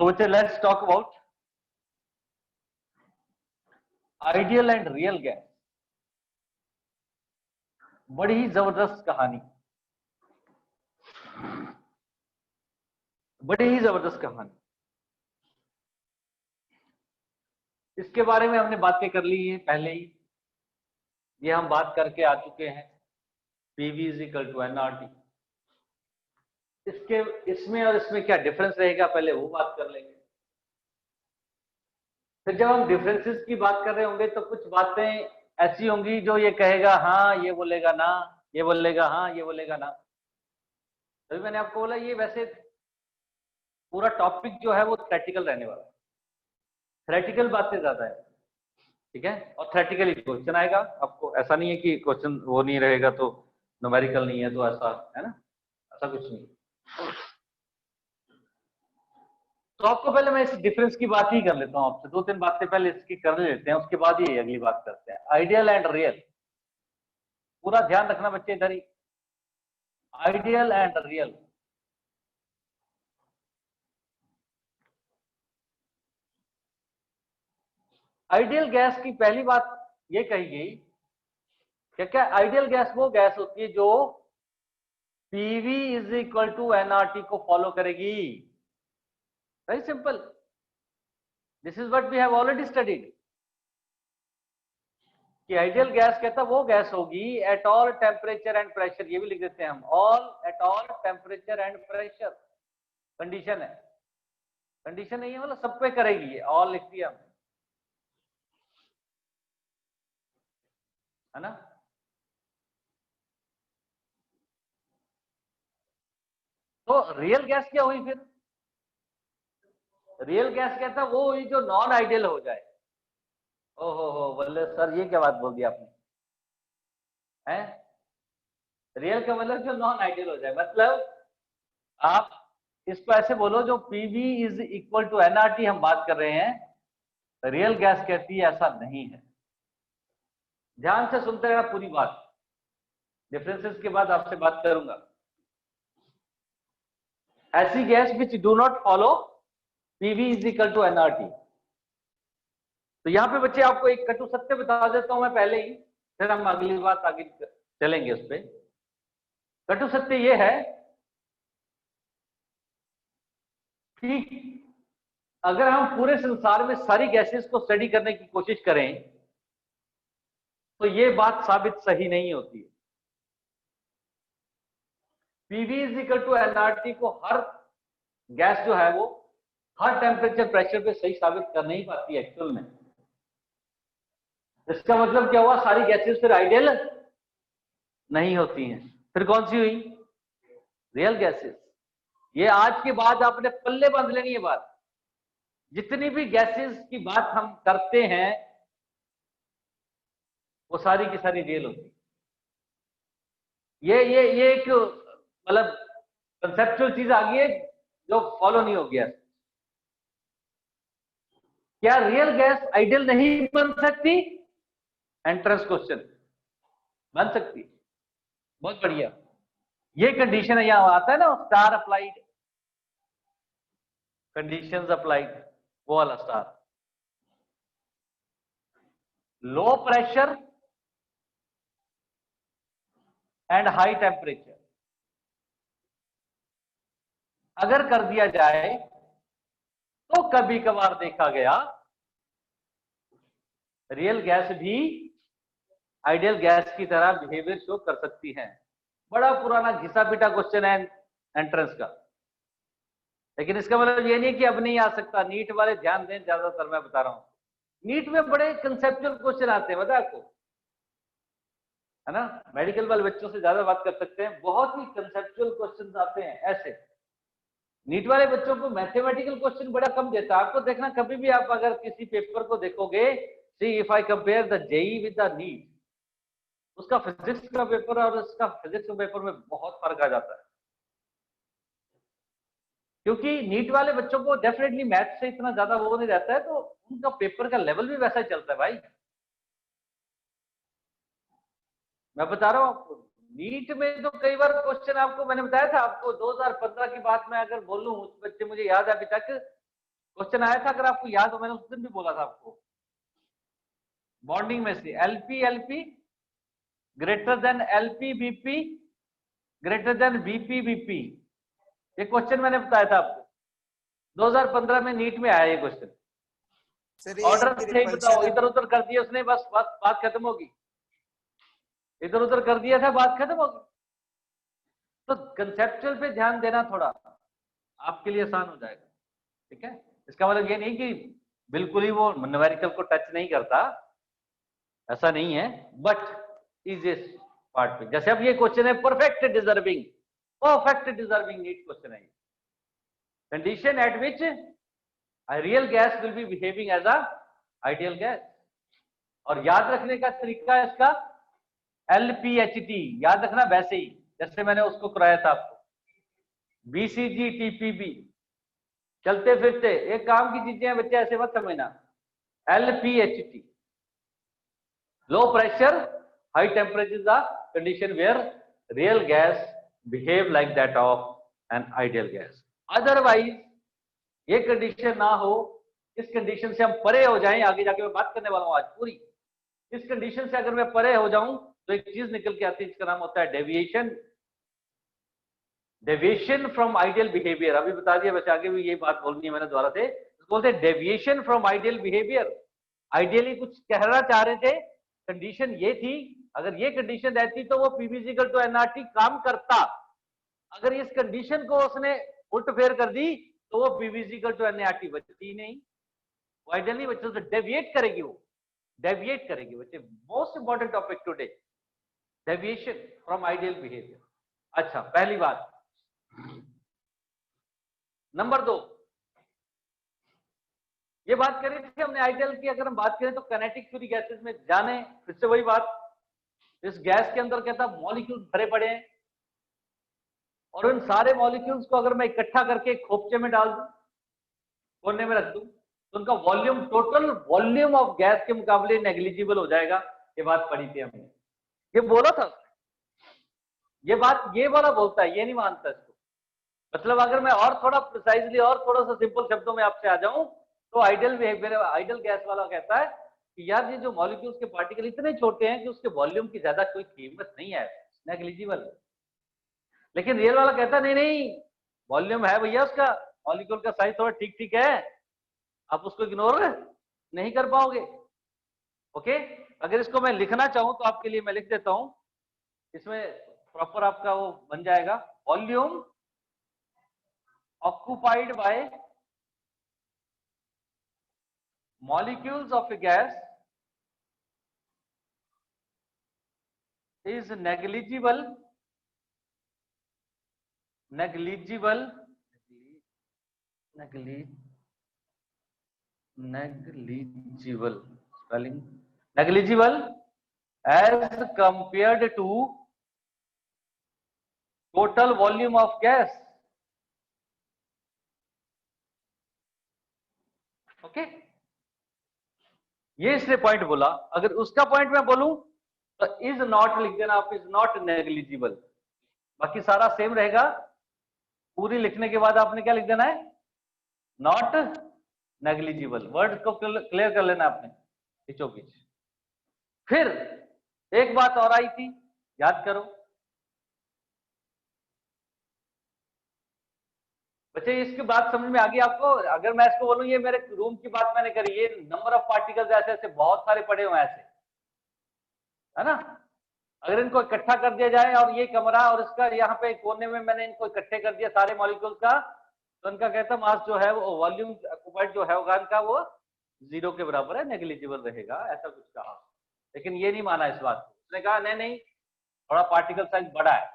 So let's talk about ideal and real gas. बड़ी ही जबरदस्त कहानी, बड़ी ही जबरदस्त कहानी। इसके बारे में हमने बातें कर ली है पहले ही, ये हम बात करके आ चुके हैं। PV is equal to NRT. इसमें और इसमें क्या डिफरेंस रहेगा पहले वो बात कर लेंगे। फिर जब हम डिफरेंसेस की बात कर रहे होंगे तो कुछ बातें ऐसी होंगी जो ये कहेगा हाँ, ये बोलेगा ना, ये बोलेगा हाँ, ये बोलेगा ना। तभी मैंने आपको बोला ये वैसे पूरा टॉपिक जो है वो थ्योरेटिकल रहने वाला है। थ्योरेटिकल बातें ज्यादा है, ठीक है, और थ्योरेटिकली क्वेश्चन आएगा आपको। ऐसा नहीं है कि क्वेश्चन वो नहीं रहेगा तो न्यूमेरिकल नहीं है, तो ऐसा है ना, ऐसा कुछ नहीं। तो आपको पहले मैं इस डिफरेंस की बात ही कर लेता हूं आपसे, दो तीन बातें पहले इसकी कर लेते हैं, उसके बाद ही अगली बात करते हैं। आइडियल एंड रियल, पूरा ध्यान रखना बच्चे इधर ही। Ideal and real, ideal gas की पहली बात ये कही गई क्या क्या आइडियल गैस वो गैस होती है जो PV is equal to NRT को फॉलो करेगी। Very simple, this is what we have already studied कि आइडियल गैस कहता वो गैस होगी at all temperature and pressure. ये भी लिख देते हैं हम, all at all temperature and pressure. Condition है, कंडीशन नहीं है मतलब सब पे करेगी, ऑल लिख दिया हमने, है ना। तो रियल गैस क्या हुई फिर? रियल गैस कहता वो हुई जो नॉन आइडियल हो जाए। ओहो हो बोले सर ये क्या बात बोल दी आपने, हैं? रियल का मतलब जो नॉन आइडियल हो जाए, मतलब आप इसको ऐसे बोलो जो PV is equal to NRT हम बात कर रहे हैं। रियल गैस कहती है ऐसा नहीं है। ध्यान से सुनते रहना पूरी बात, डिफरेंसेस के बाद आपसे बात करूंगा। ऐसी gas which do not follow PV is equal to NRT. तो यहां पे बच्चे आपको एक कटु सत्य बता देता हूं मैं पहले ही, फिर हम अगली बात आगे चलेंगे उस पर। कटु सत्य ये है कि अगर हम पूरे संसार में सारी गैसेस को स्टडी करने की कोशिश करें तो ये बात साबित सही नहीं होती है। PV is equal to NRT को हर गैस जो है वो हर टेम्परेचर प्रेशर पे सही साबित कर नहीं पाती एक्चुअल में। इसका मतलब क्या हुआ, सारी गैसेस फिर आइडियल नहीं होती हैं। फिर कौन सी हुई? Real gases. ये आज के बाद आपने पल्ले बांध लेनी है बात। जितनी भी गैसेस की बात हम करते हैं वो सारी की सारी रियल होती है। ये एक मतलब कंसेप्चुअल चीज आ गई है जो फॉलो नहीं हो गया। क्या रियल गैस आइडियल नहीं बन सकती? एंट्रेंस क्वेश्चन, बन सकती, बहुत बढ़िया। ये कंडीशन है, यहां आता है ना स्टार अप्लाइड, कंडीशंस अप्लाइड, वो वाला star. Low pressure and high temperature अगर कर दिया जाए तो कभी कभार देखा गया रियल गैस भी आइडियल गैस की तरह बिहेवियर शो कर सकती है। बड़ा पुराना घिसा पिटा क्वेश्चन है एंट्रेंस का, लेकिन इसका मतलब ये नहीं कि अब नहीं आ सकता। नीट वाले ध्यान दें, ज्यादातर मैं बता रहा हूं नीट में बड़े कंसेप्चुअल क्वेश्चन आते हैं, पता है आपको, है ना। मेडिकल वाले बच्चों से ज्यादा बात कर सकते हैं, बहुत ही कंसेप्चुअल क्वेश्चन आते हैं ऐसे। नीट वाले बच्चों को मैथमेटिकल क्वेश्चन बड़ा कम देता है। आपको देखना कभी भी आप अगर किसी पेपर को देखोगे, see if I compare the JEE with the NEET, उसका फिजिक्स का पेपर और उसका फिजिक्स के पेपर में बहुत फर्क आ जाता है। क्योंकि नीट वाले बच्चों को डेफिनेटली मैथ से इतना ज्यादा वो नहीं रहता है, तो उनका पेपर का लेवल भी वैसा ही चलता है भाई। मैं बता रहा हूं आपको, नीट में तो कई बार क्वेश्चन आपको मैंने बताया था आपको 2015 की बात में अगर बोलूं, उस बच्चे मुझे याद है अभी तक क्वेश्चन आया था, अगर आपको याद हो, मैंने उस दिन भी बोला था आपको, बॉन्डिंग में से LP LP greater than LP BP greater than BP BP, ये क्वेश्चन मैंने बताया था आपको 2015 में नीट में आया ये क्वेश्चन। सर ये ऑर्डर इनकी थे, बताओ, रिपल्शन इधर उधर कर दिया उसने, बस बात खत्म होगी, इधर उधर कर दिया था, बात खत्म होगी। तो कंसेप्चुअल पे ध्यान देना थोड़ा आपके लिए आसान हो जाएगा, ठीक है। इसका मतलब ये नहीं कि बिल्कुल ही वो न्यूमेरिकल को टच नहीं करता, ऐसा नहीं है, बट इजिएस्ट पार्ट पे। जैसे अब ये क्वेश्चन है परफेक्ट डिजर्विंग नीट क्वेश्चन है, condition at which a real gas will be behaving as a ideal gas, और याद रखने का तरीका है इसका LPHT, याद रखना वैसे ही जैसे मैंने उसको कराया था आपको, BCG TPB, चलते फिरते एक काम की चीजें हैं बच्चे, ऐसे मत समझना। LPHT, low pressure high temperature the condition where real gas behave like that of an ideal gas. Otherwise ये कंडीशन ना हो, इस कंडीशन से हम परे हो जाएं, आगे जाके मैं बात करने वाला हूं आज पूरी, इस कंडीशन से अगर मैं परे हो जाऊं तो एक चीज निकल के आती है, इसका नाम होता है डेविएशन फ्रॉम आइडियल बिहेवियर। अभी बता दिया, वैसे आगे भी ये बात बोलनी है मैंने दोबारा से, बोलते हैं deviation from ideal behaviour. Ideally कुछ कहना चाह रहे थे, कंडीशन ये थी, अगर ये कंडीशन रहती तो वो पीबी टू एनआरटी काम करता, अगर इस कंडीशन को उसने उल्ट फेर कर दी तो वो पीवीजिकल टू एनआरटी बचती नहीं, आइडियली बच्चों से डेविएट करेगी, वो डेविएट करेगी बच्चे। Most important topic today, deviation from ideal behaviour. अच्छा, पहली बात। नंबर 2, ये बात करी थी हमने आइडियल की, अगर हम बात करें तो काइनेटिक फ्यूरी गैसेस में जाने, फिर से वही बात, इस गैस के अंदर कहता मॉलिक्यूल्स भरे पड़े हैं, और उन सारे मॉलिक्यूल्स को अगर मैं इकट्ठा करके खोपचे में डाल दूं, कोने में रख दूं, तो उनका volume, total volume of gas के मुकाबले नेग्लिजिबल हो जाएगा। ये बात पढ़ी थी हमने, ये बोला था, ये बात ये वाला बोलता है, ये नहीं मानता इसको। मतलब अगर मैं और थोड़ा प्रिसाइजली और थोड़ा सा सिंपल शब्दों में आपसे आ जाऊं तो आइडियल गैस वाला कहता है कि यार ये जो मॉलिक्यूल्स के पार्टिकल इतने छोटे हैं कि उसके वॉल्यूम की ज्यादा कोई कीमत नहीं है, नेग्लिजिबल। लेकिन रियल वाला कहता नहीं नहीं, वॉल्यूम है भैया, उसका मॉलिक्यूल का साइज थोड़ा ठीक ठीक है, आप उसको इग्नोर नहीं कर पाओगे। ओके, अगर इसको मैं लिखना चाहूं तो आपके लिए मैं लिख देता हूं, इसमें प्रॉपर आपका वो बन जाएगा, volume occupied by molecules of a gas is negligible spelling, negligible as compared to total volume of gas। Okay, ये इसने पॉइंट बोला। अगर उसका पॉइंट मैं बोलूं तो इज नॉट लिख देना आप, इज नॉट नेग्लिजिबल, बाकी सारा सेम रहेगा। पूरी लिखने के बाद आपने क्या लिख देना है, नॉट नेग्लिजिबल, वर्ड को क्लियर कर लेना आपने बीचों बीच। फिर एक बात और आई थी, याद करो बच्चे, इसकी बात समझ में आ गई आपको? अगर मैं इसको बोलूं, ये मेरे रूम की बात मैंने करी, ये नंबर ऑफ पार्टिकल्स ऐसे ऐसे बहुत सारे पड़े हुए ऐसे, है ना। अगर इनको इकट्ठा कर दिया जाए, और ये कमरा और इसका यहाँ पे कोने में मैंने इनको इकट्ठे कर दिया सारे मॉलिक्यूल्स का, तो इनका कहता मास जो है वो वॉल्यूम ऑक्युपाइड जो है ऑर्गन का, वो 0 के बराबर है, नेग्लिजिबल रहेगा, ऐसा कुछ कहा। लेकिन ये नहीं माना इस बात को, उसने कहा नहीं नहीं, थोड़ा पार्टिकल साइज बड़ा है,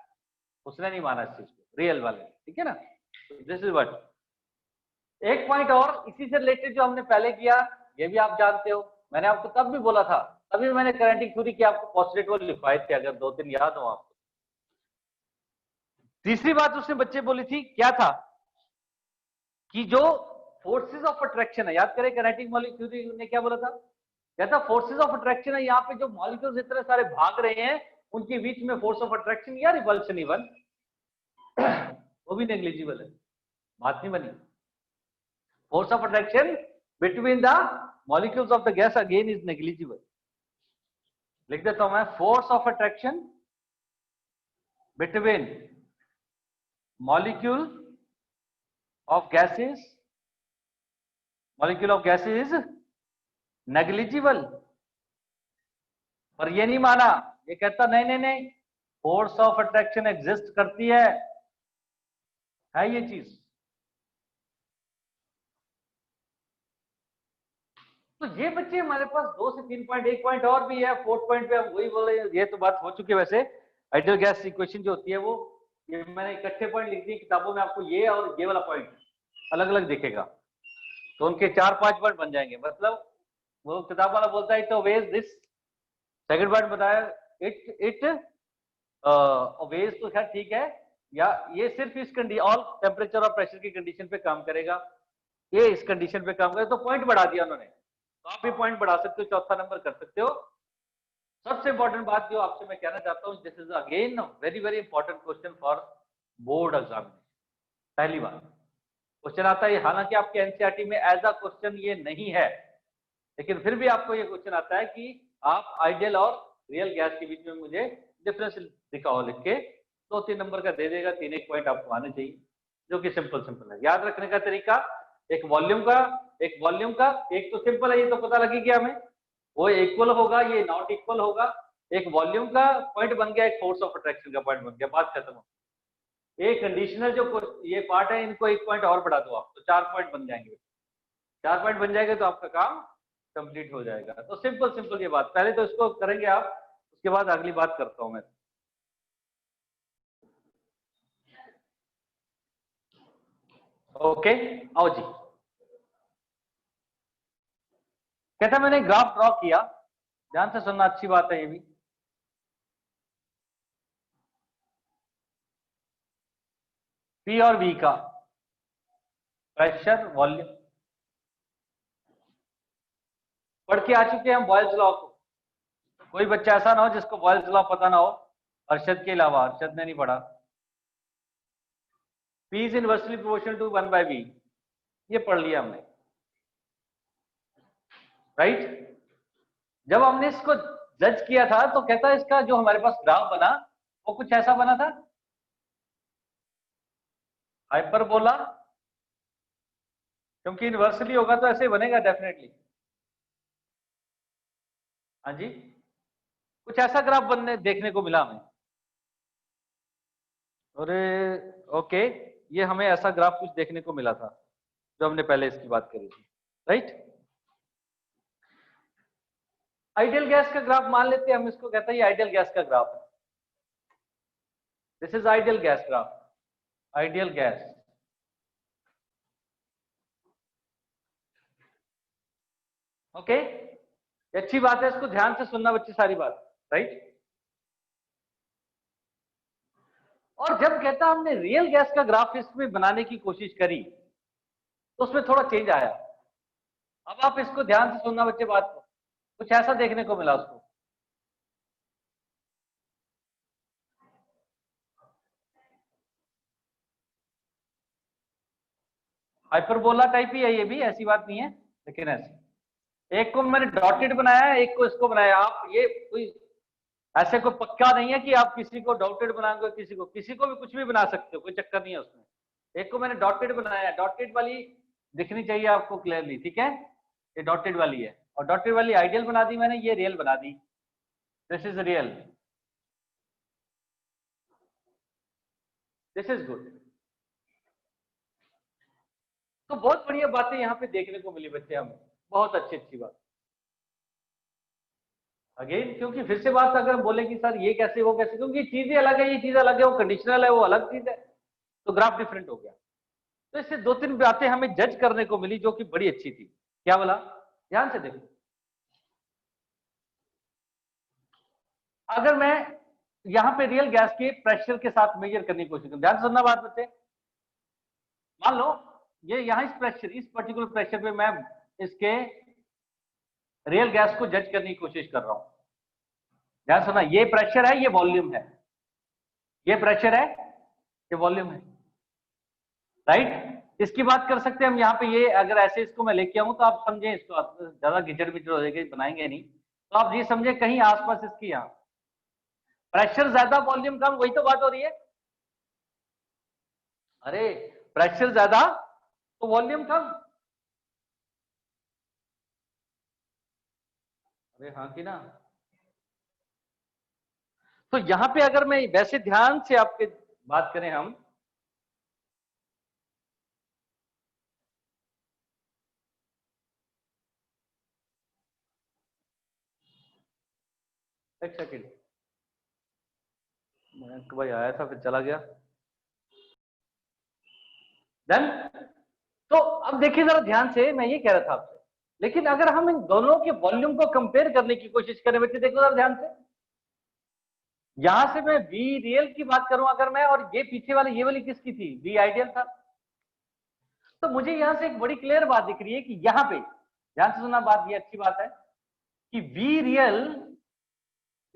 उसने नहीं माना इस चीज को, रियल वाले, ठीक है ना। This is what. एक पॉइंट और इसी से रिलेटेड जो हमने पहले किया, ये भी आप जानते हो, मैंने आपको तब भी बोला था, तभी मैंने काइनेटिक थ्योरी की आपको पोस्टुलेट लिखवाए थे, अगर 2-3 याद हो आपको। तीसरी बात उसने बच्चे बोली थी, क्या था कि जो फोर्सेस ऑफ अट्रैक्शन है, याद करें काइनेटिक थ्योरी ने क्या बोला था, कहता फोर्सेस ऑफ अट्रैक्शन है, यहाँ पे जो मॉलिक्यूल्स इतने सारे भाग रहे हैं उनके बीच में फोर्स ऑफ अट्रैक्शन या रिपल्शन इवन वो भी नेग्लिजिबल है, बात नहीं बनी। Force of attraction between the molecules of the gas again is negligible. लिख देता हूं मैं, force of attraction between molecule of gases is negligible. पर ये नहीं माना, ये कहता नहीं, फोर्स ऑफ अट्रैक्शन एग्जिस्ट करती है ये चीज। तो ये बच्चे हमारे पास 2 से 3 पॉइंट, 1 पॉइंट और भी है, 4th पॉइंट पे हम वही बोल रहे हैं, ये तो बात हो चुकी है। वैसे आइडियल गैस इक्वेशन जो होती है वो, ये मैंने इकट्ठे पॉइंट लिख दिए किताबों में, आपको ये और ये वाला पॉइंट अलग अलग दिखेगा, तो उनके 4-5 पॉइंट बन जाएंगे। मतलब वो किताब वाला बोलता है तो वेज दिस, सेकंड पॉइंट बताया इट वेज, तो खैर ठीक है, या ये सिर्फ इस कंडीशन, ऑल टेम्परेचर और प्रेशर की कंडीशन पे काम करेगा, ये इस कंडीशन पे काम करेगा, तो पॉइंट बढ़ा दिया उन्होंने। तो आप भी पॉइंट बढ़ा सकते हो, चौथा नंबर कर सकते हो। सबसे इंपॉर्टेंट बात जो आपसे मैं कहना चाहता हूं, this is again very very important question for board examination. पहली बार क्वेश्चन आता है, हालांकि आपके एनसीईआरटी में एज अ क्वेश्चन ये नहीं है, लेकिन फिर भी आपको ये क्वेश्चन आता है कि आप आइडियल और रियल गैस के बीच में मुझे डिफरेंस दिखाओ लिख के। 2-3 नंबर का दे देगा, 3-1 पॉइंट आपको आने चाहिए, जो कि सिंपल है। याद रखने का तरीका, एक वॉल्यूम का, एक तो सिंपल है, ये तो पता लगी गया हमें, वो इक्वल होगा, ये नॉट इक्वल होगा। एक वॉल्यूम का पॉइंट बन गया, एक फोर्स ऑफ अट्रैक्शन का पॉइंट बन गया, बात खत्म हो। एक कंडीशनल जो ये पार्ट है, इनको 1 पॉइंट और बढ़ा दो आप, तो 4 पॉइंट बन जाएंगे। 4 पॉइंट बन जाएगा तो आपका काम कंप्लीट हो जाएगा। तो सिंपल ये बात, पहले तो इसको करेंगे आप, उसके बाद अगली बात करता हूं मैं। ओके, आओ जी। कहता मैंने ग्राफ ड्रॉ किया, ध्यान से सुनना, अच्छी बात है ये भी। पी और वी का प्रेशर, वॉल्यूम पढ़ के आ चुके हैं हम बॉयल्स लॉ को। कोई बच्चा ऐसा ना हो जिसको बॉयल्स लॉ पता ना हो, अरशद के अलावा। अरशद ने नहीं पढ़ा। P is inversely proportional to 1/v, ये पढ़ लिया हमने, राइट। जब हमने इसको जज किया था तो कहता है इसका जो हमारे पास ग्राफ बना वो कुछ ऐसा बना था, हाइपरबोला, क्योंकि इनवर्सली होगा तो ऐसे बनेगा डेफिनेटली। हाँ जी, कुछ ऐसा ग्राफ बनने देखने को मिला हमें। अरे ओके, ये हमें ऐसा ग्राफ कुछ देखने को मिला था जो हमने पहले इसकी बात करी थी, राइट। आइडियल गैस का ग्राफ मान लेते हैं हम इसको, कहता है ये आइडियल गैस का ग्राफ है। This is ideal gas graph, ideal gas. Okay, अच्छी बात है, इसको ध्यान से सुनना बच्चे सारी बात, राइट। और जब कहता हमने रियल गैस का ग्राफ इसमें बनाने की कोशिश करी तो उसमें थोड़ा चेंज आया। अब आप इसको ध्यान से सुनना बच्चे बात को, कुछ ऐसा देखने को मिला उसको। हाइपरबोला टाइप ही है ये भी, ऐसी बात नहीं है, लेकिन ऐसे एक को मैंने डॉटेड बनाया, एक को इसको बनाया। आप ये कोई ऐसे कोई पक्का नहीं है कि आप किसी को डॉटेड बनाओगे, किसी को भी कुछ भी बना सकते हो, कोई चक्कर नहीं है उसमें। एक को मैंने डॉटेड बनाया, डॉटेड वाली दिखनी चाहिए आपको क्लियरली, ठीक है। ये डॉटेड वाली है, और डॉटेड वाली आइडियल बना दी मैंने, ये रियल बना दी। This is real, this is good. तो बहुत बढ़िया बातें यहाँ पे देखने को मिली बच्चे हमें, बहुत अच्छी बात। अगेन क्योंकि फिर से बात अगर हम बोले कि सर ये कैसे वो कैसे, क्योंकि चीजें अलग है, ये चीज अलग है, वो कंडीशनल है, वो अलग चीज है, तो ग्राफ डिफरेंट हो गया। तो इससे 2-3 बातें हमें जज करने को मिली जो कि बड़ी अच्छी थी। क्या बोला, ध्यान से देखो। अगर मैं यहाँ पे रियल गैस के प्रेशर के साथ मेजर करने की कोशिश करूं, ध्यान से सुनना बात बच्चे। मान लो ये यहाँ इस प्रेशर, इस पर्टिकुलर प्रेशर पे मैं इसके रियल गैस को जज करने की कोशिश कर रहा हूं। ध्यान सुना, ये प्रेशर है, ये वॉल्यूम है, ये प्रेशर है, ये वॉल्यूम है, राइट। इसकी बात कर सकते हैं हम यहाँ पे, ये अगर ऐसे इसको मैं लेके आऊं तो आप समझे, इसको आप ज्यादा गिचड़ बिचड़ हो जाएगी, बनाएंगे नहीं, तो आप ये समझे कहीं आसपास इसकी, यहाँ प्रेशर ज्यादा वॉल्यूम कम, वही तो बात हो रही है। अरे प्रेशर ज्यादा तो वॉल्यूम कम, अरे हाँ कि ना। तो यहां पे अगर मैं वैसे ध्यान से आपके बात करें हम, एक सेकेंड, मयंक भाई आया था फिर चला गया। डन। तो अब देखिए जरा ध्यान से, मैं ये कह रहा था आपसे, लेकिन अगर हम इन दोनों के वॉल्यूम को कंपेयर करने की कोशिश करें बच्चे, देखो जरा ध्यान से, यहां से मैं वी रियल की बात करूं अगर मैं, और ये पीछे वाली ये वाली किसकी थी, वी आइडियल था। तो मुझे यहां से एक बड़ी क्लियर बात दिख रही है कि यहां पे ध्यान से सुना बात, ये अच्छी बात है कि V real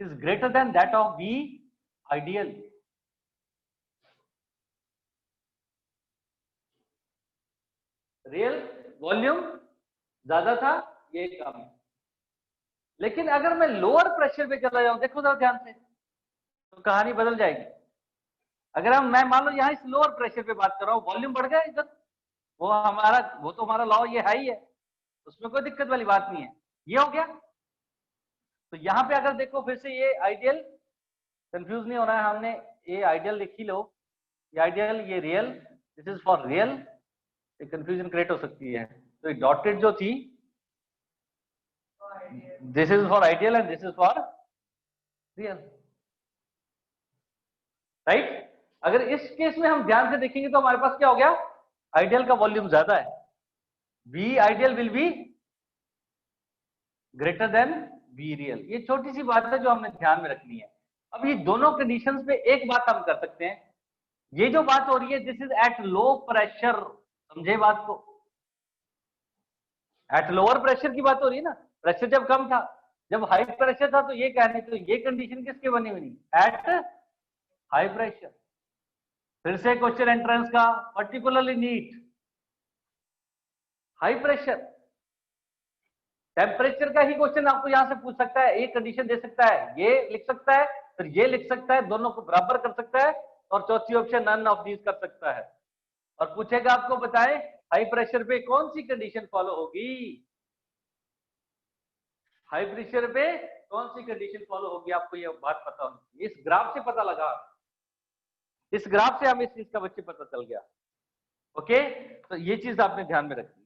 is greater than that of V ideal. Real volume ज्यादा था, ये कम है। लेकिन अगर मैं लोअर प्रेशर पे चला जाऊं, देखो जरा ध्यान से, तो कहानी बदल जाएगी। अगर हम, मैं मान लो यहाँ इस लोअर प्रेशर पे बात कर रहा हूँ, वॉल्यूम बढ़ गया इधर, वो तो हमारा लॉ ये हाई है, उसमें कोई दिक्कत वाली बात नहीं है, ये हो गया। तो यहाँ पे अगर देखो फिर से ये आइडियल, कंफ्यूज नहीं होना है हमने, ये आइडियल लिख ही लो, ये आइडियल, ये real, this is for real, ये कंफ्यूजन क्रिएट हो सकती है। तो ये डॉटेड जो थी, this is for ideal and this is for real, right. अगर इस केस में हम ध्यान से देखेंगे तो हमारे पास क्या हो गया, आइडियल का वॉल्यूम ज्यादा है, V ideal will be greater than V real. ये छोटी सी बात है जो हमने ध्यान में रखनी है। अब ये दोनों कंडीशंस पे एक बात हम कर सकते हैं, ये जो बात हो रही है this is at low pressure, समझे बात को, एट लोअर प्रेशर की बात हो रही है ना, प्रेशर जब कम था, जब हाई प्रेशर था, तो ये कहने, तो ये कंडीशन किसके बनी हुई, एट हाई प्रेशर। फिर से क्वेश्चन एंट्रेंस का particularly NEET, high pressure temperature का ही क्वेश्चन आपको यहां से पूछ सकता है, एक कंडीशन दे सकता है, ये लिख सकता है, फिर ये लिख सकता है, दोनों को बराबर कर सकता है, और चौथी ऑप्शन नन ऑफ दीज कर सकता है। और पूछेगा आपको बताएं हाई प्रेशर पे कौन सी कंडीशन फॉलो होगी, हाई प्रेशर पे कौन सी कंडीशन फॉलो होगी, आपको ये बात पता होगी। इस ग्राफ से पता लगा, इस ग्राफ से हमें इस चीज का बच्चे पता चल गया। ओके, तो ये चीज आपने ध्यान में रखी।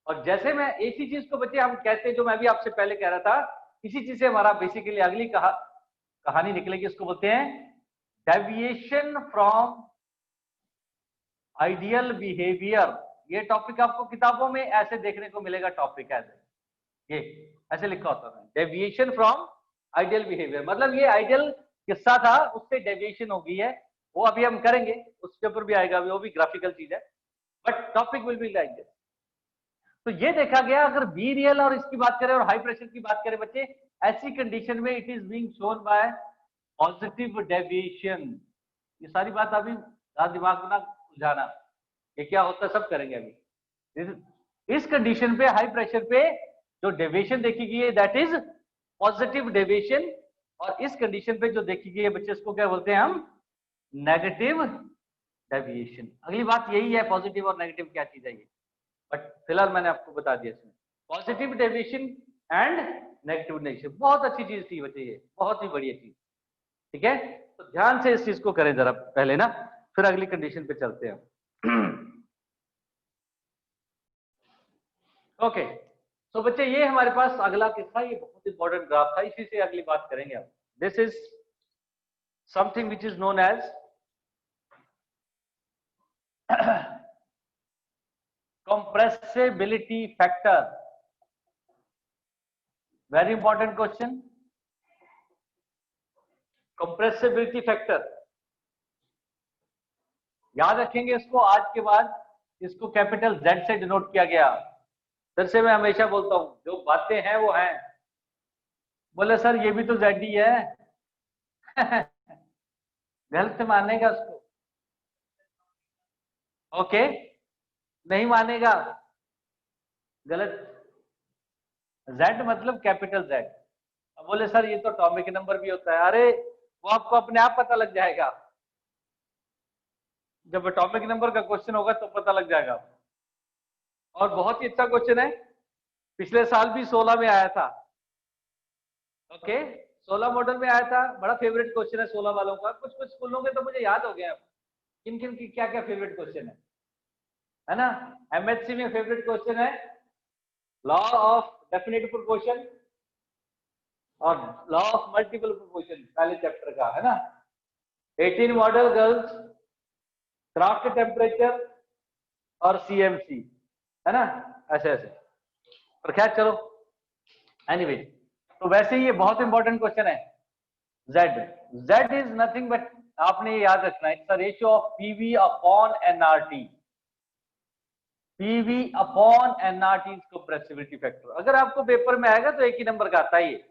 और जैसे मैं इसी चीज को बच्चे हम कहते हैं, जो मैं भी आपसे पहले कह रहा था, इसी चीज से हमारा बेसिकली अगली कहानी निकलेगी, इसको बोलते हैं डेविएशन फ्रॉम आइडियल बिहेवियर। ये टॉपिक आपको किताबों में ऐसे देखने को मिलेगा, टॉपिक ऐसे, ये ऐसे लिखा होता है, डेविएशन फ्रॉम आइडियल बिहेवियर, मतलब ये आइडियल किस्सा था, उससे डेविएशन हो गई है, वो अभी हम करेंगे, उसके ऊपर भी आएगा, वो भी ग्राफिकल चीज है, but topic will be like this. तो ये देखा गया, अगर बी रियल और इसकी बात करें और हाई प्रेशर की बात करें बच्चे, ऐसी कंडीशन में it is being shown by positive deviation. ये सारी बात अभी दिमाग में ना उलझाना, ये क्या होता है सब करेंगे अभी। इस कंडीशन पे, हाई प्रेशर पे जो डेविएशन देखी गई है दैट इज पॉजिटिव डेविएशन, और इस कंडीशन पे जो देखी गई है बच्चे, इसको क्या बोलते हैं हम, नेगेटिव डेविएशन। अगली बात यही है, पॉजिटिव और नेगेटिव क्या चीज है ये, बट फिलहाल मैंने आपको बता दिया इसमें positive deviation and negative deviation. बहुत अच्छी चीज थी बच्चे, ये बहुत ही बढ़िया चीज, ठीक है। तो ध्यान से इस चीज को करें जरा पहले ना, फिर अगली कंडीशन पे चलते हैं। ओके, तो बच्चे ये हमारे पास अगला किस्सा, ये बहुत इंपॉर्टेंट ग्राफ था, इसी से अगली बात करेंगे हम। This is something which is known as compressibility factor, very important question, compressibility factor। याद रखेंगे इसको, आज के बाद इसको कैपिटल Z से डिनोट किया गया। फिर से मैं हमेशा बोलता हूं, जो बातें हैं वो हैं। बोले सर ये भी तो Z ही है। गलत मानेगा उसको, ओके, नहीं मानेगा, गलत। Z मतलब कैपिटल Z। अब बोले सर ये तो एटॉमिक नंबर भी होता है, अरे वो आपको अपने आप पता लग जाएगा, जब एटॉमिक नंबर का क्वेश्चन होगा तो पता लग जाएगा। और बहुत ही अच्छा क्वेश्चन है, पिछले साल भी 16 में आया था। ओके, 16 मॉडल में आया था, बड़ा फेवरेट क्वेश्चन है 16 वालों का। कुछ कुछ स्कूलों के तो मुझे याद हो गया किन किन की क्या क्या फेवरेट क्वेश्चन है ना। एमएचसी में फेवरेट क्वेश्चन है लॉ ऑफ डेफिनेट प्रोपोर्शन और लॉ ऑफ मल्टीपल प्रोपोर्शन, पहले चैप्टर का है ना। 18 मॉडल गर्ल्स, क्राफ्ट टेम्परेचर और सीएमसी, है ना, ऐसे ऐसे। पर खैर चलो, एनीवे, तो वैसे ही ये बहुत इंपॉर्टेंट क्वेश्चन है। Z इज नथिंग बट, आपने ये याद रखना है, it's the ratio of PV upon NRT. PV upon NRT is compressibility factor. अगर आपको पेपर में आएगा तो एक ही नंबर का आता है ये,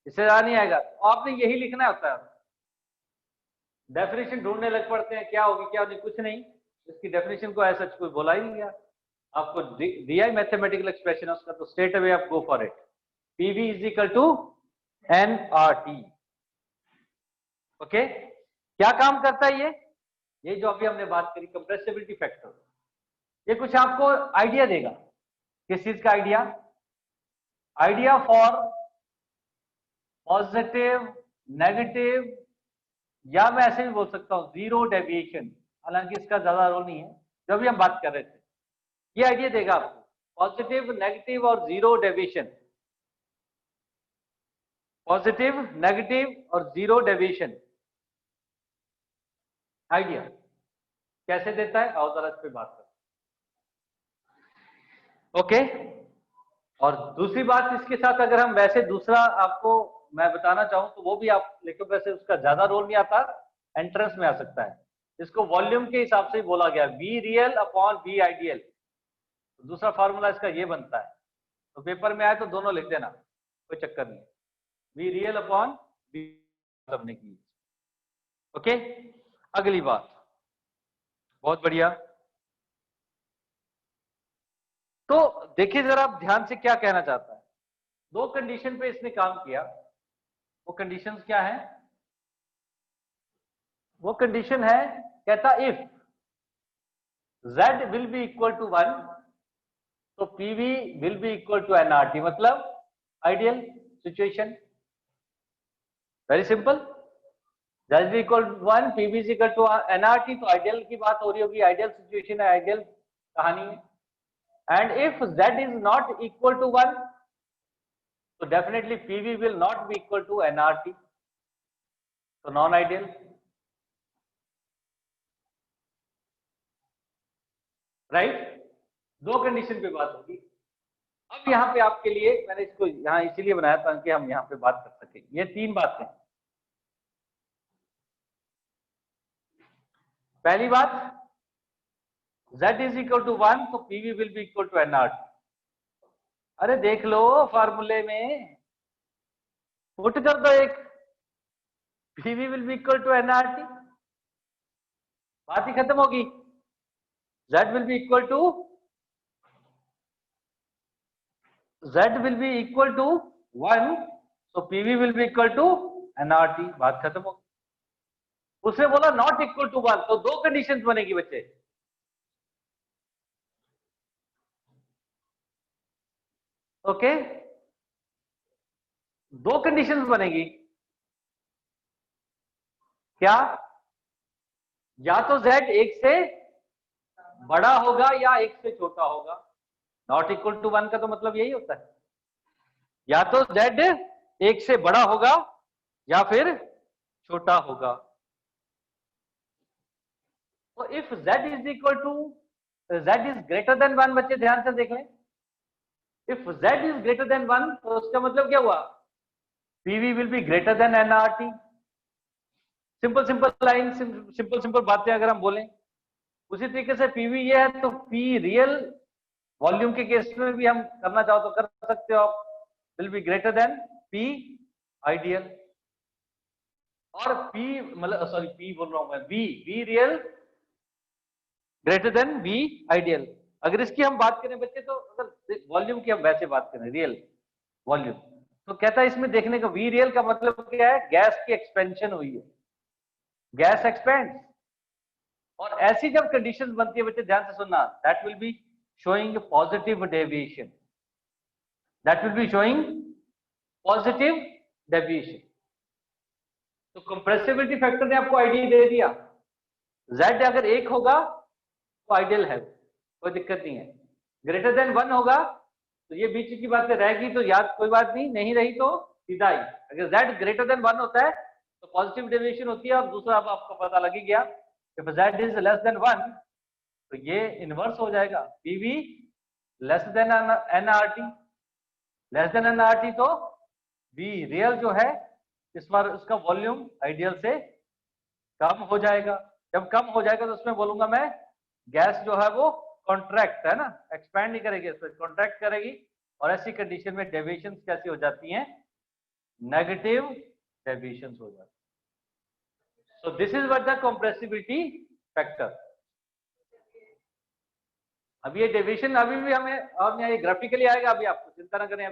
इससे ज्यादा नहीं आएगा। तो आपने यही लिखना होता है। डेफिनेशन ढूंढने लग पड़ते हैं, क्या होगी क्या नहीं, कुछ नहीं, इसकी डेफिनेशन को ऐसा कोई बोला ही नहीं गया। आपको दिया है मैथमेटिकल एक्सप्रेशन उसका, तो स्ट्रेट अवे आप go for it. PV is equal to NRT. Okay, क्या काम करता है ये जो अभी हमने बात करी कंप्रेसिबिलिटी फैक्टर, ये कुछ आपको आइडिया देगा। किस चीज का idea? Idea for positive, negative, या मैं ऐसे भी बोल सकता हूं जीरो डेविएशन, हालांकि इसका ज्यादा रोल नहीं है, जो भी हम बात कर रहे थे। ये आइडिया देगा आपको पॉजिटिव, नेगेटिव और जीरो डेविएशन। पॉजिटिव, नेगेटिव और जीरो डेविएशन आइडिया कैसे देता है, आओ जरा इस पे बात करें। ओके, और दूसरी बात इसके साथ, अगर हम वैसे दूसरा आपको मैं बताना चाहूं तो वो भी आप लिखो, वैसे उसका ज्यादा रोल नहीं आता, एंट्रेंस में आ सकता है। इसको वॉल्यूम के हिसाब से ही बोला गया, V real upon V ideal. दूसरा फार्मूला इसका ये बनता है, तो पेपर में आए तो दोनों लिख देना, कोई चक्कर नहीं। वी रियल अपॉन वी सबने की। ओके, अगली बात, बहुत बढ़िया। तो देखिए जरा आप ध्यान से क्या कहना चाहता है। दो कंडीशन पे इसने काम किया, वो कंडीशंस क्या है? वो कंडीशन है, कहता if Z will be equal to 1 तो PV will be equal to NRT, मतलब ideal situation. Very simple, Z equal to 1, PV is equal to NRT, तो आइडियल की बात हो रही होगी, आइडियल सिचुएशन है, आइडियल कहानी है। And if Z is not equal to 1 तो definitely PV will not be equal to NRT, तो नॉन आइडियल। राइट, दो कंडीशन पे बात होगी। अब यहाँ पे आपके लिए मैंने इसको यहाँ इसीलिए बनाया ताकि हम यहाँ पे बात कर सकें। ये तीन बातें। पहली बात, Z इज इक्वल टू 1 तो PV will be equal to NRT। अरे देख लो फार्मूले में पुट कर दो एक, PV will be equal to NRT, बात ही खत्म होगी। Z will be equal to one तो PV will be equal to NRT, बात खत्म होगी। उसने बोला नॉट इक्वल टू 1 तो दो कंडीशंस बनेगी बच्चे। ओके, दो कंडीशंस बनेगी। क्या? या तो Z एक से बड़ा होगा या एक से छोटा होगा। नॉट इक्वल टू 1 का तो मतलब यही होता है, या तो Z एक से बड़ा होगा या फिर छोटा होगा। तो if Z is equal to, Z is greater than 1, बच्चे ध्यान से देख लें। If Z is greater than 1 तो उसका मतलब क्या हुआ? PV will be greater than NRT। Simple simple line, simple simple बातें अगर हम बोलें उसी तरीके से PV ये है तो P रियल वॉल्यूम के केस में भी हम करना चाहो तो कर सकते हो आप, will be greater than P ideal. और P मतलब सॉरी P बोल रहा हूं मैं, V real greater than V ideal. अगर इसकी हम बात करें बच्चे, तो अगर वॉल्यूम की हम वैसे बात करें, रियल वॉल्यूम, तो कहता है इसमें देखने का वी रियल का मतलब क्या है, गैस की एक्सपेंशन हुई है, गैस एक्सपेंड। और ऐसी जब कंडीशंस बनती है बच्चे, ध्यान से सुनना, that will be showing positive deviation, that will be showing positive deviation. तो कंप्रेसिबिलिटी फैक्टर ने आपको आइडिया दे दिया, Z अगर 1 होगा तो आइडियल है, कोई दिक्कत नहीं है। ग्रेटर देन 1 होगा तो ये बीच की बातें रहेगी, तो याद कोई बात नहीं, नहीं रही तो सीधा ही। अगर Z ग्रेटर देन 1 होता है तो पॉजिटिव डेविएशन होती है। और दूसरा अब आपको पता लग ही गया, if Z is less than 1 तो ये इनवर्स हो जाएगा, PV less than nRT, less than nRT तो V रियल जो है इस बार उसका वॉल्यूम आइडियल से कम हो जाएगा। जब कम हो जाएगा तो उसमें बोलूंगा मैं, गैस जो है वो कॉन्ट्रैक्ट है ना, एक्सपैंड नहीं करेगी, कॉन्ट्रैक्ट करेगी। और ऐसी कंडीशन में डेविएशन कैसी हो जाती हैं, नेगेटिव डेविएशन हो जाती है। So this is what the compressibility factor. अब ये डेविएशन अभी भी हमें और ये ग्राफिकली आएगा, अभी आपको चिंता ना करें,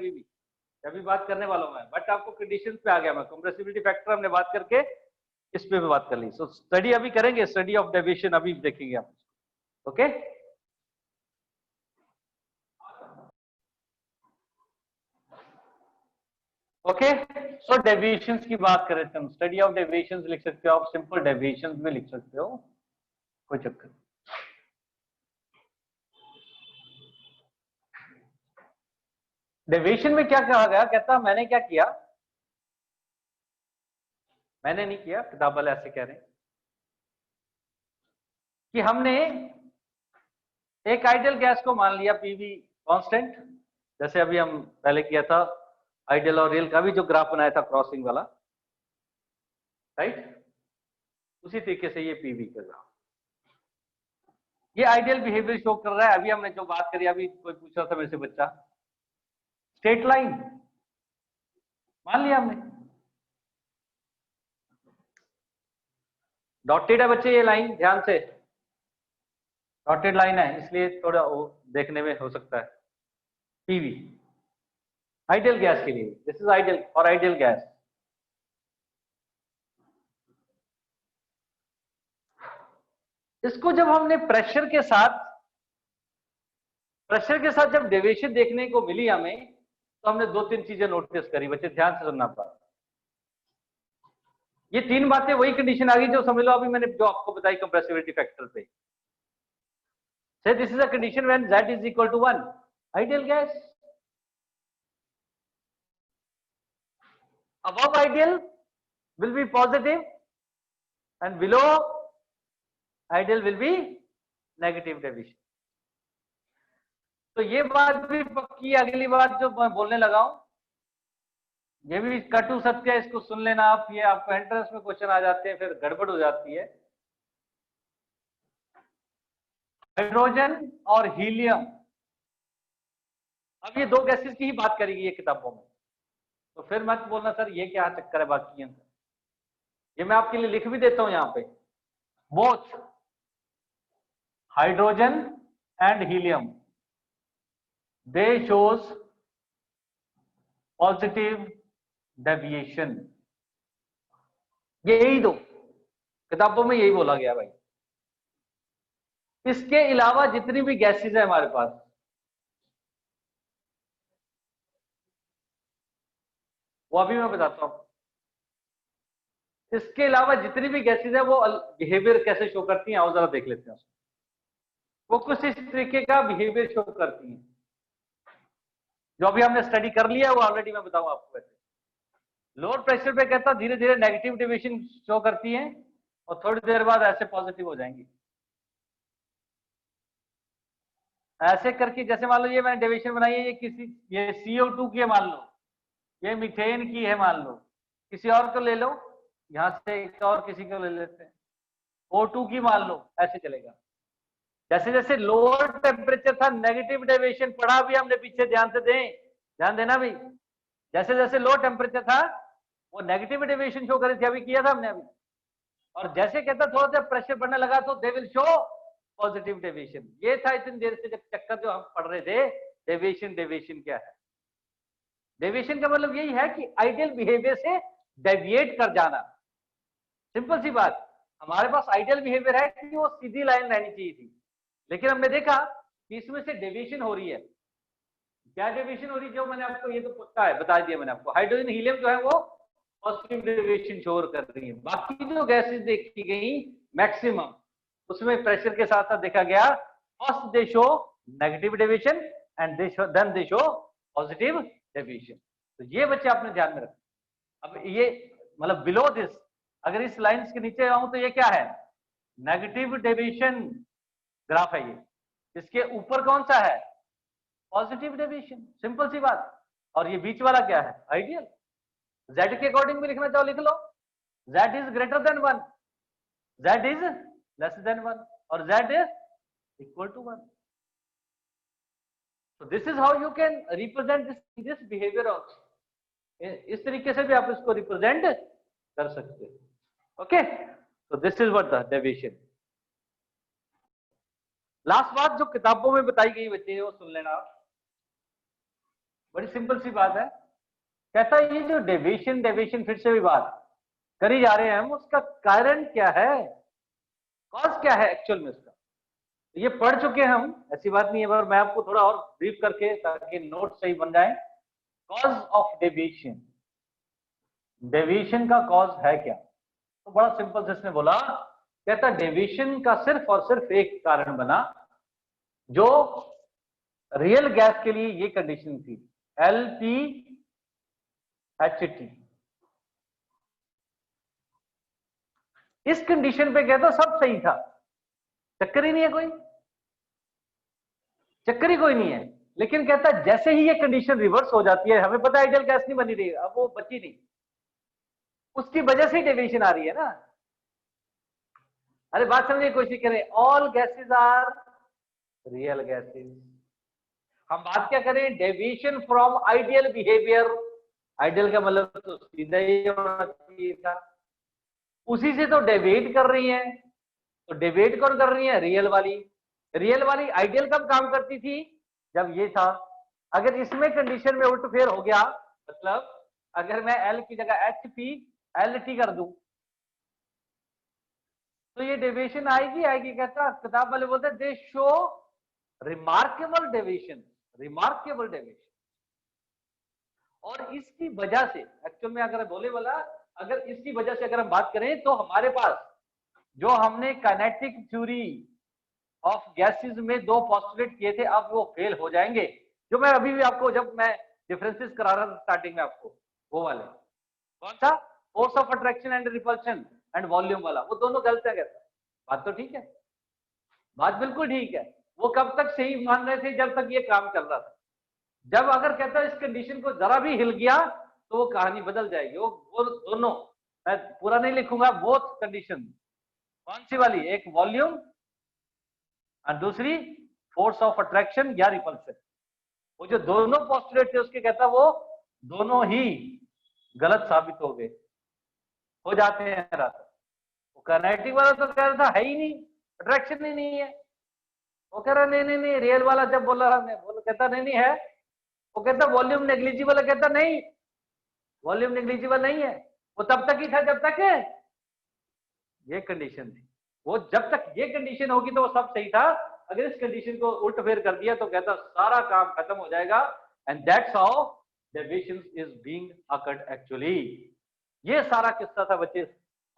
अभी बात करने वाला हूं मैं, बट आपको कंडीशंस पे आ गया मैं। कंप्रेसिबिलिटी फैक्टर हमने बात करके इस पे भी बात कर ली। सो स्टडी अभी करेंगे, स्टडी ऑफ डेविएशन अभी देखेंगे आप। ओके ओके, सो डेविएशंस की बात करें तो हम स्टडी ऑफ डेविएशंस लिख सकते हो, आप सिंपल डेविएशंस भी लिख सकते हो, कोई चक्कर। डेविएशन में क्या कहा गया, कहता मैंने क्या किया, मैंने नहीं किया, किताब वाले ऐसे कह रहे हैं कि हमने एक आइडियल गैस को मान लिया पीवी कांस्टेंट, जैसे अभी हम पहले किया था आइडियल और रियल का भी जो ग्राफ बनाया था क्रॉसिंग वाला, राइट, उसी तरीके से ये पीवी का ग्राफ, ये आइडियल बिहेवियर शो कर रहा है। अभी हमने जो बात करी, अभी कोई पूछ रहा था मेरे से बच्चा, स्ट्रेट लाइन मान लिया हमने, डॉटेड है बच्चे ये लाइन, ध्यान से डॉटेड लाइन है, इसलिए थोड़ा वो देखने में हो सकता है। पीवी आइडियल गैस के लिए, दिस इज आइडियल और आइडियल गैस। इसको जब हमने प्रेशर के साथ जब डेविएशन देखने को मिली हमें, तो हमने 2-3 चीजें नोटिस करी बच्चे, ध्यान से सुनना पड़ा। ये 3 बातें वही कंडीशन आ गई जो समझ लो अभी मैंने जो आपको बताई कंप्रेसिबिलिटी फैक्टर पे। So this is a condition when Z is equal to 1, ideal gas. Above ideal will be positive and below ideal will be negative deviation। तो ये बात भी पक्की। अगली बात जो मैं बोलने लगा हूं, ये भी कटु सत्य है, इसको सुन लेना आप, ये आपको एंट्रेंस में क्वेश्चन आ जाते हैं, फिर गड़बड़ हो जाती है। हाइड्रोजन और हीलियम, अब ये 2 गैसेस की ही बात करेगी ये किताबों में, तो फिर मत बोलना सर ये क्या चक्कर है बाकी है। ये मैं आपके लिए लिख भी देता हूं यहां पे, both hydrogen and helium they shows positive deviation. यही 2 किताबों में यही बोला गया भाई। इसके अलावा जितनी भी गैसेस है हमारे पास, वो अभी मैं बताता हूं। इसके अलावा जितनी भी गैसेस है वो बिहेवियर कैसे शो करती हैं, आओ जरा देख लेते हैं। वो कुछ इस तरीके का बिहेवियर शो करती हैं, जो अभी हमने स्टडी कर लिया है वो ऑलरेडी मैं बताऊंगा आपको। वैसे लोअर प्रेशर पे कहता धीरे धीरे नेगेटिव डेविएशन शो करती हैं और थोड़ी देर बाद ऐसे पॉजिटिव हो जाएंगी। ऐसे करके जैसे मान लो ये मैंने डेविएशन बनाई है, ये CO2 की है मान लो, ये मीथेन की है मान लो, किसी और को ले लो, यहां से एक और किसी को ले लेते हैं, O2 की मान लो, ऐसे चलेगा। जैसे जैसे लोअर टेम्परेचर था नेगेटिव डेविएशन पढ़ा भी हमने पीछे, ध्यान से ध्यान देना भी। जैसे जैसे लो टेम्परेचर था वो नेगेटिव डेविएशन शो कर रही थी, अभी किया था हमने अभी। और जैसे कहता थोड़ा सा प्रेशर बढ़ने लगा तो they will show positive deviation. ये था इतनी देर से जब चक्कर जो हम पढ़ रहे थे, डेविएशन डेविएशन क्या है। डेविएशन का मतलब यही है कि आइडियल बिहेवियर से डेविएट कर जाना। सिंपल सी बात, हमारे पास आइडियल बिहेवियर है कि वो सीधी लाइन रहनी चाहिए थी, लेकिन हमने देखा कि इसमें से डेविएशन हो रही है। क्या डेविएशन हो रही है? जो मैंने आपको ये तो पक्का है, बता दिया मैंने आपको, हाइड्रोजन हीलियम जो है वो पॉजिटिव डेविएशन शो कर रही है। बाकी जो गैसेस देखी गई मैक्सिमम, उसमें प्रेशर के साथ साथ देखा गया first they show negative deviation and then they show positive deviation. तो ये बच्चे आपने ध्यान में रखा। अब ये मतलब बिलो दिस, अगर इस लाइंस के नीचे आऊं तो ये क्या है? नेगेटिव डेविएशन ग्राफ है ये। इसके ऊपर कौन सा है? Positive deviation. सिंपल सी बात। और ये बीच वाला क्या है? आइडियल। Z के अकॉर्डिंग भी लिखना चाहो लिख लो, Z is greater than 1, Z is less than 1 और Z is equal to 1। So this is how you can represent this behavior also. इस तरीके से भी आप इसको रिप्रेजेंट कर सकते हो। ओके, तो this is what the deviation. Last बात जो किताबों में बताई गई बच्चे वो सुन लेना, बड़ी सिंपल सी बात है। कहता है ये जो डेविएशन डेविएशन फिर से भी बात करी जा रहे हैं हम, उसका कारण क्या है, कॉज क्या है एक्चुअल में उसका। ये पढ़ चुके हैं हम, ऐसी बात नहीं है, पर मैं आपको थोड़ा और ब्रीफ करके ताकि नोट सही बन जाए। कॉज ऑफ डेविएशन, डेविएशन का कॉज है क्या? तो बड़ा सिंपल से इसने बोला, कहता डेविएशन का सिर्फ और सिर्फ एक कारण बना, जो रियल गैस के लिए ये कंडीशन थी LPHT। इस कंडीशन पे कहता सब सही था, चक्कर ही नहीं है, कोई चक्कर ही कोई नहीं है। लेकिन कहता जैसे ही ये कंडीशन रिवर्स हो जाती है, हमें पता है आइडियल गैस नहीं बनी रही, अब वो बची नहीं, उसकी वजह से डेविएशन आ रही है ना। अरे बात समझने की कोशिश करें, all gases are real gases. हम बात क्या करें? Deviation from ideal behaviour. Ideal का मतलब तो सीधा ही होना चाहिए था, उसी से तो डेविएट कर रही है। तो डेविएट कौन कर रही है? रियल वाली। रियल वाली आइडियल कब काम करती थी? जब ये था। अगर इसमें कंडीशन में उल्टफेर हो गया, मतलब अगर मैं L की जगह HPLT कर दूं, तो ये डेविएशन आएगी आएगी। कहता किताब वाले बोलते दे show remarkable deviation, remarkable deviation. और इसकी वजह से एक्चुअल में अगर बोले वाला, अगर इसकी वजह से अगर हम बात करें तो हमारे पास जो हमने काइनेटिक थ्योरी ऑफ गैसेस में दो पोस्टुलेट किए थे, अब वो फेल हो जाएंगे। जो मैं अभी भी आपको, जब मैं डिफरेंसेस करा रहा था स्टार्टिंग में आपको, वो वाले कौन सा? Force of attraction and repulsion and volume वाला, वो दोनों गलत है। कहता बात तो ठीक है, बात बिल्कुल ठीक है। वो कब तक सही मान रहे थे? जब तक ये काम चल रहा था। जब अगर कहता है इस कंडीशन को जरा भी हिल गया तो वो कहानी बदल जाएगी। वो दोनों, मैं पूरा नहीं लिखूंगा, बोथ कंडीशन। कौन सी वाली? एक वॉल्यूम और दूसरी फोर्स ऑफ अट्रैक्शन या रिपल्शन। वो जो दोनों पोस्टुलेट थे उसके, कहता वो दोनों ही गलत साबित हो जाते हैं। वो काइनेटिक वाला तो कह रहा था है ही नहीं, अट्रैक्शन ही नहीं है। वो कह रहा नहीं, रियल वाला जब बोला कहता नहीं है। वो कहता वॉल्यूम नेग्लिजिबल है, कहता नहीं वॉल्यूम नेग्लिजिबल नहीं है। वो तब तक ही था जब तक ये कंडीशन थी। वो जब तक ये कंडीशन होगी तो वो सब सही था। अगर इस कंडीशन को उल्ट फेर कर दिया तो कहता सारा काम खत्म हो जाएगा। And that's how deviation is being occurred actually. ये सारा किस्सा था बच्चे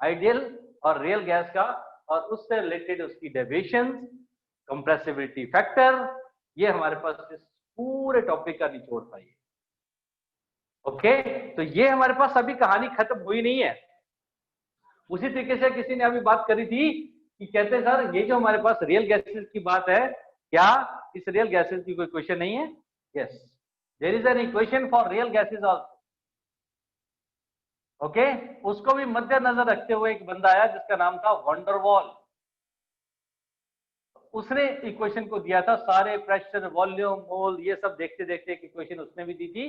आइडियल और रियल गैस का, और उससे रिलेटेड उसकी डेविएशन, कंप्रेसिबिलिटी फैक्टर, ये हमारे पास इस पूरे टॉपिक का निचोड़ था ये। ओके, तो ये हमारे पास अभी कहानी खत्म हुई नहीं है। उसी तरीके से किसी ने अभी बात करी थी कि कहते सर ये जो हमारे पास रियल गैसेस की बात है, क्या इस रियल गैसेस की कोई क्वेश्चन नहीं है? Yes, there is an equation for real gases also. Okay, उसको भी मद्देनजर रखते हुए एक बंदा आया जिसका नाम था वैन डर वाल। उसने इक्वेशन को दिया था, सारे प्रेशर, वॉल्यूम, मोल, ये सब देखते देखते एक इक्वेशन उसने भी दी थी,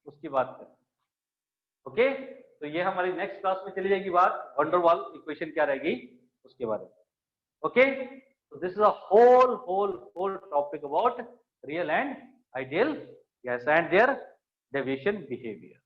उसकी बात करें। ओके, तो ये हमारी नेक्स्ट क्लास में चली जाएगी बात, वैन डर वाल इक्वेशन क्या रहेगी उसके बारे में। Okay, So this is a whole topic about real and ideal gas and their deviation behavior.